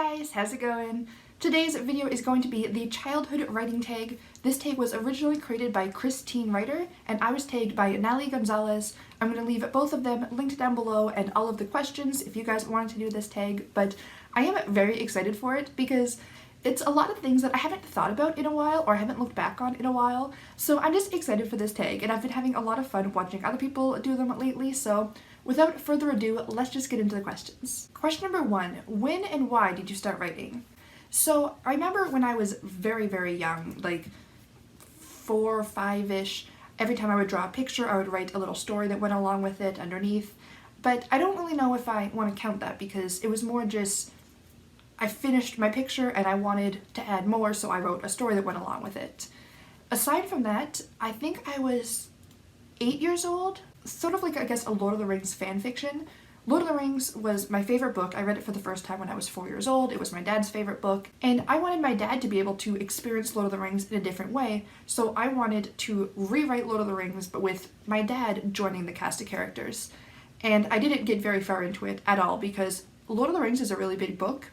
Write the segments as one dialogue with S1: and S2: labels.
S1: guys, how's it going? Today's video is going to be the childhood writing tag. This tag was originally created by CrisTeenWriter and I was tagged by Naley Gonzalez. I'm going to leave both of them linked down below and all of the questions if you guys wanted to do this tag, but I am very excited for it because it's a lot of things that I haven't thought about in a while or haven't looked back on in a while, so I'm just excited for this tag and I've been having a lot of fun watching other people do them lately, so without further ado, let's just get into the questions. Question number 1, when and why did you start writing? So I remember when I was very young, like 4 or 5-ish, every time I would draw a picture I would write a little story that went along with it underneath, but I don't really know if I want to count that because it was more just I finished my picture and I wanted to add more, so I wrote a story that went along with it. Aside from that, I think I was 8 years old, sort of like I guess a Lord of the Rings fan fiction. Lord of the Rings was my favorite book. I read it for the first time when I was 4 years old. It was my dad's favorite book, and I wanted my dad to be able to experience Lord of the Rings in a different way, so I wanted to rewrite Lord of the Rings but with my dad joining the cast of characters. And I didn't get very far into it at all because Lord of the Rings is a really big book,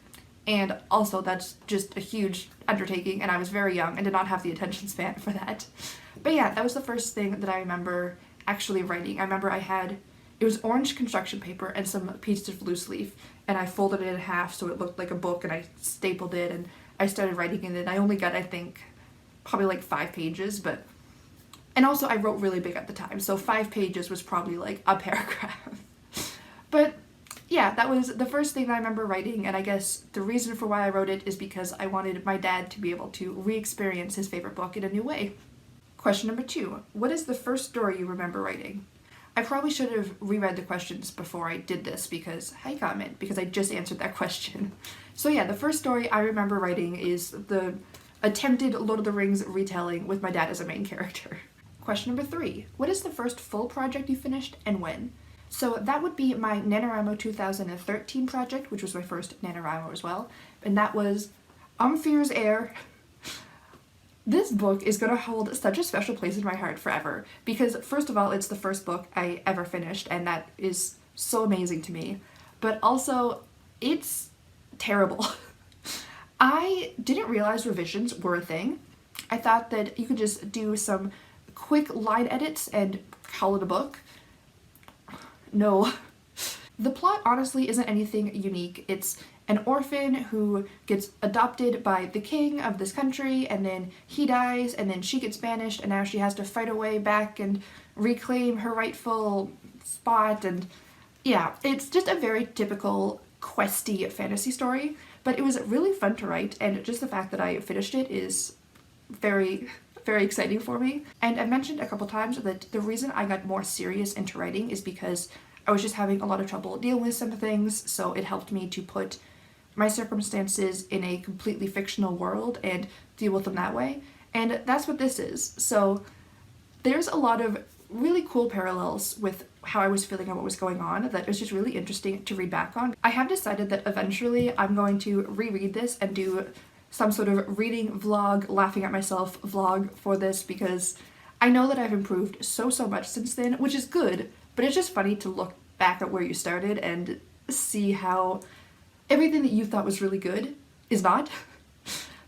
S1: and also that's just a huge undertaking and I was very young and did not have the attention span for that. But yeah, that was the first thing that I remember actually writing. I remember it was orange construction paper and some pieces of loose leaf, and I folded it in half so it looked like a book and I stapled it and I started writing in it. I only got, I think, probably like 5 pages, and also I wrote really big at the time, so 5 pages was probably like a paragraph. But yeah, that was the first thing that I remember writing, and I guess the reason for why I wrote it is because I wanted my dad to be able to re-experience his favorite book in a new way. Question number 2, what is the first story you remember writing? I probably should have reread the questions before I did this because I just answered that question. So yeah, the first story I remember writing is the attempted Lord of the Rings retelling with my dad as a main character. Question number 3, what is the first full project you finished and when? So that would be my NaNoWriMo 2013 project, which was my first NaNoWriMo as well, and that was Fear's Air. This book is going to hold such a special place in my heart forever because, first of all, it's the first book I ever finished and that is so amazing to me, but also it's terrible. I didn't realize revisions were a thing. I thought that you could just do some quick line edits and call it a book. No. The plot honestly isn't anything unique. It's an orphan who gets adopted by the king of this country, and then he dies, and then she gets banished, and now she has to fight her way back and reclaim her rightful spot, and yeah, it's just a very typical questy fantasy story, but it was really fun to write, and just the fact that I finished it is very exciting for me. And I've mentioned a couple times that the reason I got more serious into writing is because I was just having a lot of trouble dealing with some things, so it helped me to put my circumstances in a completely fictional world and deal with them that way, and that's what this is. So there's a lot of really cool parallels with how I was feeling and what was going on that is just really interesting to read back on. I have decided that eventually I'm going to reread this and do some sort of reading vlog, laughing at myself vlog for this because I know that I've improved so much since then, which is good, but it's just funny to look back at where you started and see how everything that you thought was really good is not.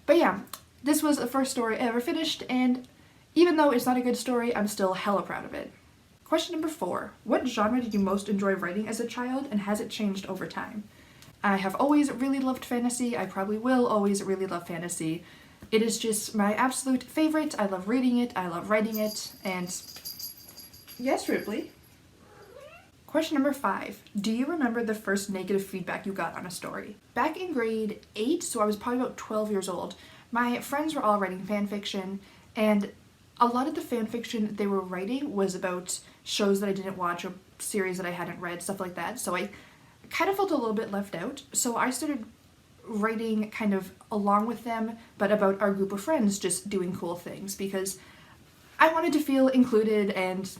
S1: But yeah, this was the first story I ever finished, and even though it's not a good story, I'm still hella proud of it. Question number 4, what genre did you most enjoy writing as a child, and has it changed over time? I have always really loved fantasy. I probably will always really love fantasy. It is just my absolute favorite. I love reading it, I love writing it, and yes, Ripley. Question number 5, do you remember the first negative feedback you got on a story? Back in grade 8, so I was probably about 12 years old, my friends were all writing fanfiction, and a lot of the fanfiction they were writing was about shows that I didn't watch or series that I hadn't read, stuff like that, so I kind of felt a little bit left out, so I started writing kind of along with them, but about our group of friends just doing cool things, because I wanted to feel included, and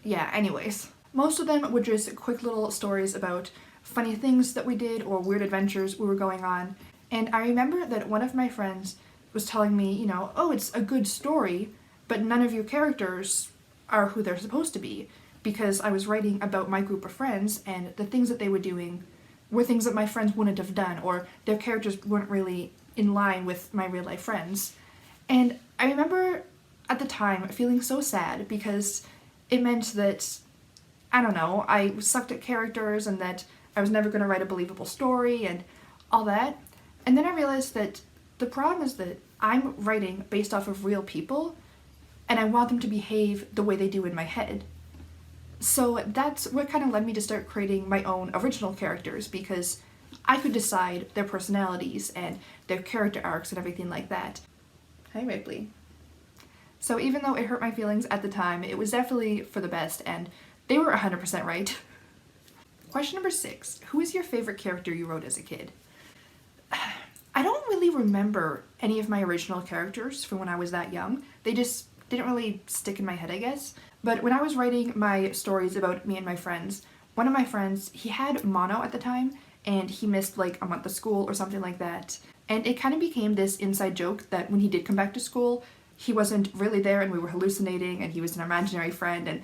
S1: yeah, anyways. Most of them were just quick little stories about funny things that we did or weird adventures we were going on, and I remember that one of my friends was telling me, you know, oh, it's a good story, but none of your characters are who they're supposed to be, because I was writing about my group of friends and the things that they were doing were things that my friends wouldn't have done, or their characters weren't really in line with my real life friends. And I remember at the time feeling so sad because it meant that, I don't know, I sucked at characters and that I was never going to write a believable story and all that. And then I realized that the problem is that I'm writing based off of real people and I want them to behave the way they do in my head. So that's what kind of led me to start creating my own original characters, because I could decide their personalities and their character arcs and everything like that. Hi, Ripley. So even though it hurt my feelings at the time, it was definitely for the best, and they were 100% right. Question number 6. Who is your favorite character you wrote as a kid? I don't really remember any of my original characters from when I was that young. They just didn't really stick in my head, I guess. But when I was writing my stories about me and my friends, one of my friends, he had mono at the time, and he missed like a month of school or something like that. And it kind of became this inside joke that when he did come back to school, he wasn't really there and we were hallucinating and he was an imaginary friend, and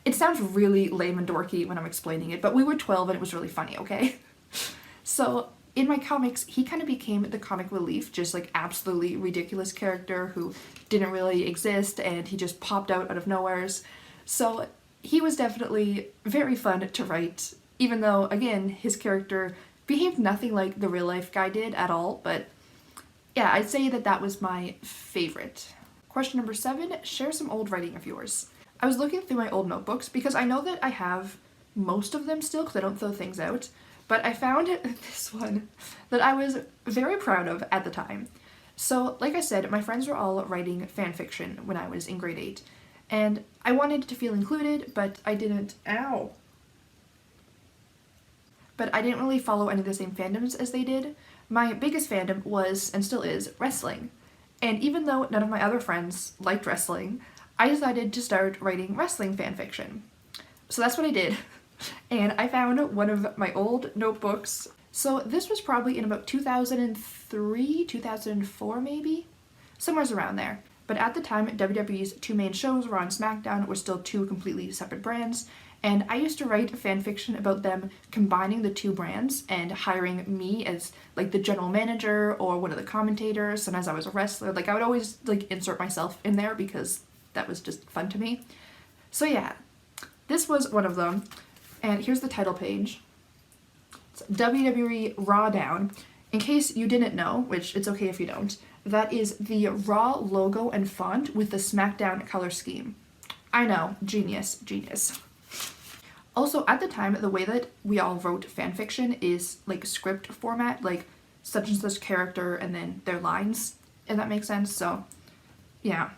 S1: it sounds really lame and dorky when I'm explaining it, but we were 12 and it was really funny, okay? So in my comics, he kind of became the comic relief, just like absolutely ridiculous character who didn't really exist and he just popped out of nowheres. So he was definitely very fun to write, even though, again, his character behaved nothing like the real life guy did at all, but yeah, I'd say that that was my favorite. Question number 7, share some old writing of yours. I was looking through my old notebooks because I know that I have most of them still because I don't throw things out, but I found this one that I was very proud of at the time. So, like I said, my friends were all writing fan fiction when I was in grade 8, and I wanted to feel included, but I didn't really follow any of the same fandoms as they did. My biggest fandom was, and still is, wrestling. And even though none of my other friends liked wrestling, I decided to start writing wrestling fanfiction. So that's what I did. And I found one of my old notebooks. So this was probably in about 2003, 2004 maybe? Somewhere around there. But at the time, WWE's 2 main shows, Raw and SmackDown, were still 2 completely separate brands. And I used to write fanfiction about them combining the 2 brands and hiring me as like the general manager or one of the commentators. Sometimes I was a wrestler. Like I would always like insert myself in there because that was just fun to me. So yeah, this was one of them. And here's the title page. It's WWE Raw Down. In case you didn't know, which it's okay if you don't, that is the Raw logo and font with the SmackDown color scheme. I know, genius. Also, at the time, the way that we all wrote fanfiction is like script format, like such and such character and then their lines, if that makes sense. So, yeah.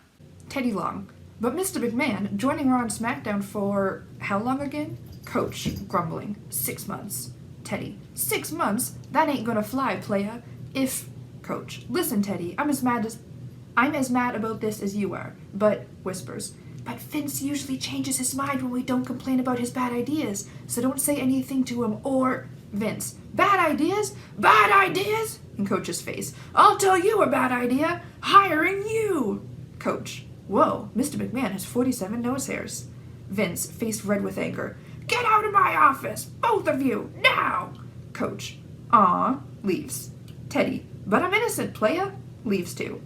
S1: Teddy Long. But Mr. McMahon, joining Raw and SmackDown for how long again? Coach, grumbling. 6 months. Teddy. 6 months? That ain't gonna fly, playa. If... Coach. Listen, Teddy, I'm as mad about this as you are. But, whispers, but Vince usually changes his mind when we don't complain about his bad ideas, so don't say anything to him or... Vince. Bad ideas? Bad ideas? In Coach's face. I'll tell you a bad idea. Hiring you. Coach. Whoa, Mr. McMahon has 47 nose hairs. Vince, face red with anger. Get out of my office, both of you, now! Coach. Aw, leaves. Teddy. But I'm innocent, playa. Leaves too.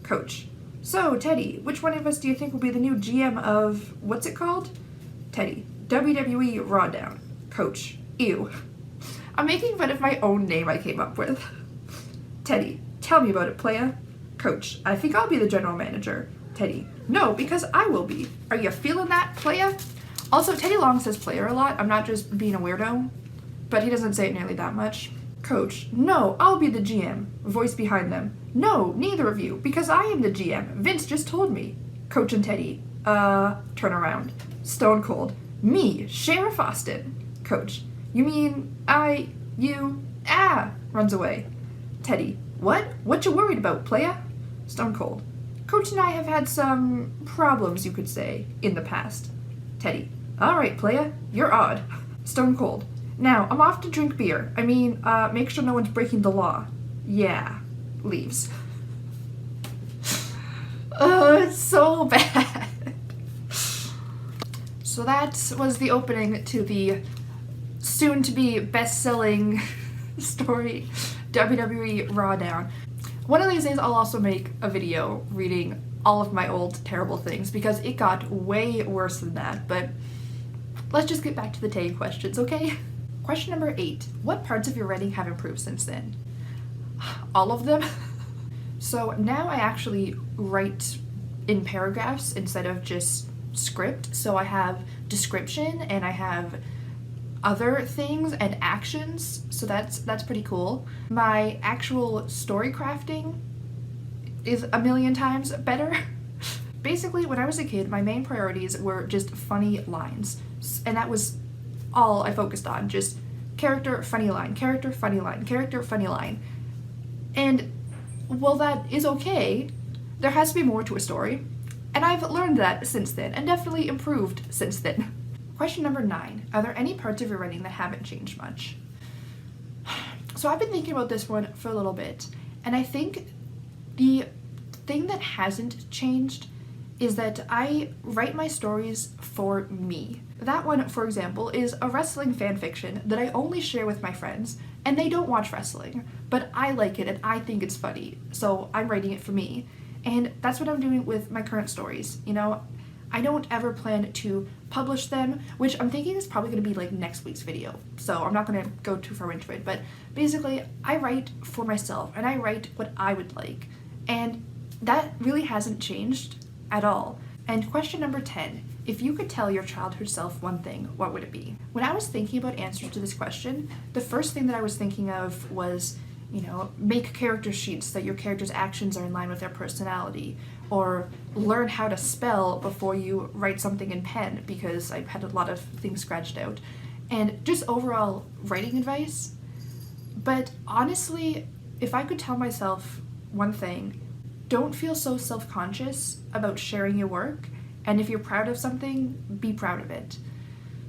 S1: Coach. So, Teddy, which one of us do you think will be the new GM of... what's it called? Teddy. WWE Raw Down. Coach. Ew. I'm making fun of my own name I came up with. Teddy. Tell me about it, playa. Coach. I think I'll be the general manager. Teddy. No, because I will be. Are you feeling that, playa? Also, Teddy Long says player a lot. I'm not just being a weirdo, but he doesn't say it nearly that much. Coach. No, I'll be the GM. Voice behind them. No, neither of you, because I am the GM. Vince just told me. Coach and Teddy. Turn around. Stone cold. Me, Sheriff Austin. Coach. You mean runs away. Teddy. What? What you worried about, playa? Stone cold. Coach and I have had some problems, you could say, in the past. Teddy. Alright, playa, you're odd. Stone cold. Now, I'm off to drink beer. I mean, make sure no one's breaking the law. Yeah. Leaves. It's so bad. So that was the opening to the soon to be best-selling story, WWE Raw Down. One of these days I'll also make a video reading all of my old terrible things because it got way worse than that, but let's just get back to the tag questions, okay? Question number 8. What parts of your writing have improved since then? All of them. So now I actually write in paragraphs instead of just script. So I have description and I have other things and actions, so that's pretty cool. My actual story crafting is a million times better. Basically, when I was a kid, my main priorities were just funny lines, and that was all I focused on, just character, funny line, character, funny line, character, funny line. And while that is okay, there has to be more to a story, and I've learned that since then, and definitely improved since then. Question number 9. Are there any parts of your writing that haven't changed much? So I've been thinking about this one for a little bit, and I think the thing that hasn't changed is that I write my stories for me. That one, for example, is a wrestling fan fiction that I only share with my friends, and they don't watch wrestling, but I like it and I think it's funny, so I'm writing it for me. And that's what I'm doing with my current stories, you know? I don't ever plan to publish them, which I'm thinking is probably going to be like next week's video, so I'm not going to go too far into it, but basically I write for myself and I write what I would like, and that really hasn't changed at all. And question number 10, if you could tell your childhood self one thing, what would it be? When I was thinking about answers to this question, the first thing that I was thinking of was, you know, make character sheets so that your character's actions are in line with their personality, or learn how to spell before you write something in pen, because I had a lot of things scratched out, and just overall writing advice. But honestly, if I could tell myself one thing, don't feel so self-conscious about sharing your work, and if you're proud of something, be proud of it.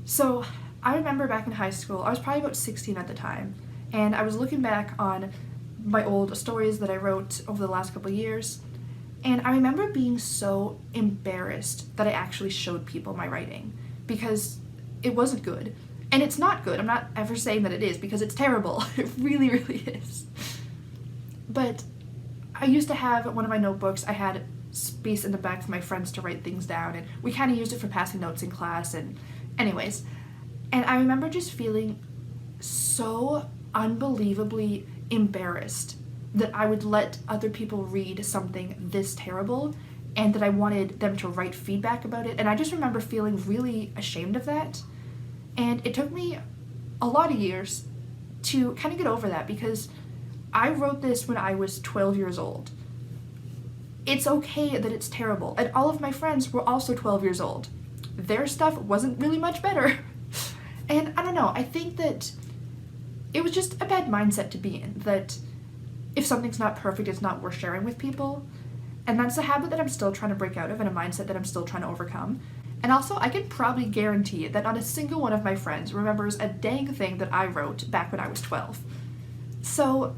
S1: So I remember back in high school, I was probably about 16 at the time, and I was looking back on my old stories that I wrote over the last couple of years, and I remember being so embarrassed that I actually showed people my writing, because it wasn't good. And it's not good. I'm not ever saying that it is, because it's terrible. It really, really is. But I used to have one of my notebooks, I had space in the back for my friends to write things down, and we kind of used it for passing notes in class, and anyways. And I remember just feeling so unbelievably embarrassed that I would let other people read something this terrible, and that I wanted them to write feedback about it, and I just remember feeling really ashamed of that. And it took me a lot of years to kind of get over that, because I wrote this when I was 12 years old. It's okay that it's terrible, and all of my friends were also 12 years old. Their stuff wasn't really much better. And I don't know, I think that it was just a bad mindset to be in, that if something's not perfect, it's not worth sharing with people. And that's a habit that I'm still trying to break out of, and a mindset that I'm still trying to overcome. And also, I can probably guarantee that not a single one of my friends remembers a dang thing that I wrote back when I was 12. So,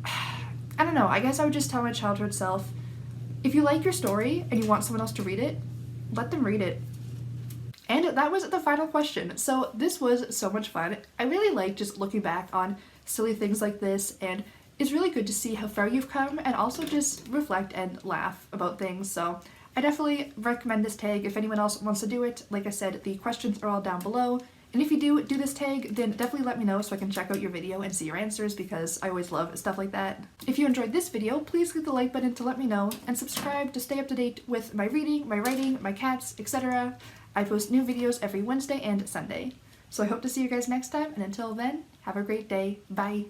S1: I don't know, I guess I would just tell my childhood self, if you like your story and you want someone else to read it, let them read it. And that was the final question. So this was so much fun. I really like just looking back on silly things like this, and it's really good to see how far you've come and also just reflect and laugh about things. So I definitely recommend this tag if anyone else wants to do it. Like I said, the questions are all down below. And if you do this tag, then definitely let me know so I can check out your video and see your answers, because I always love stuff like that. If you enjoyed this video, please click the like button to let me know, and subscribe to stay up to date with my reading, my writing, my cats, etc. I post new videos every Wednesday and Sunday. So I hope to see you guys next time, and until then, have a great day. Bye!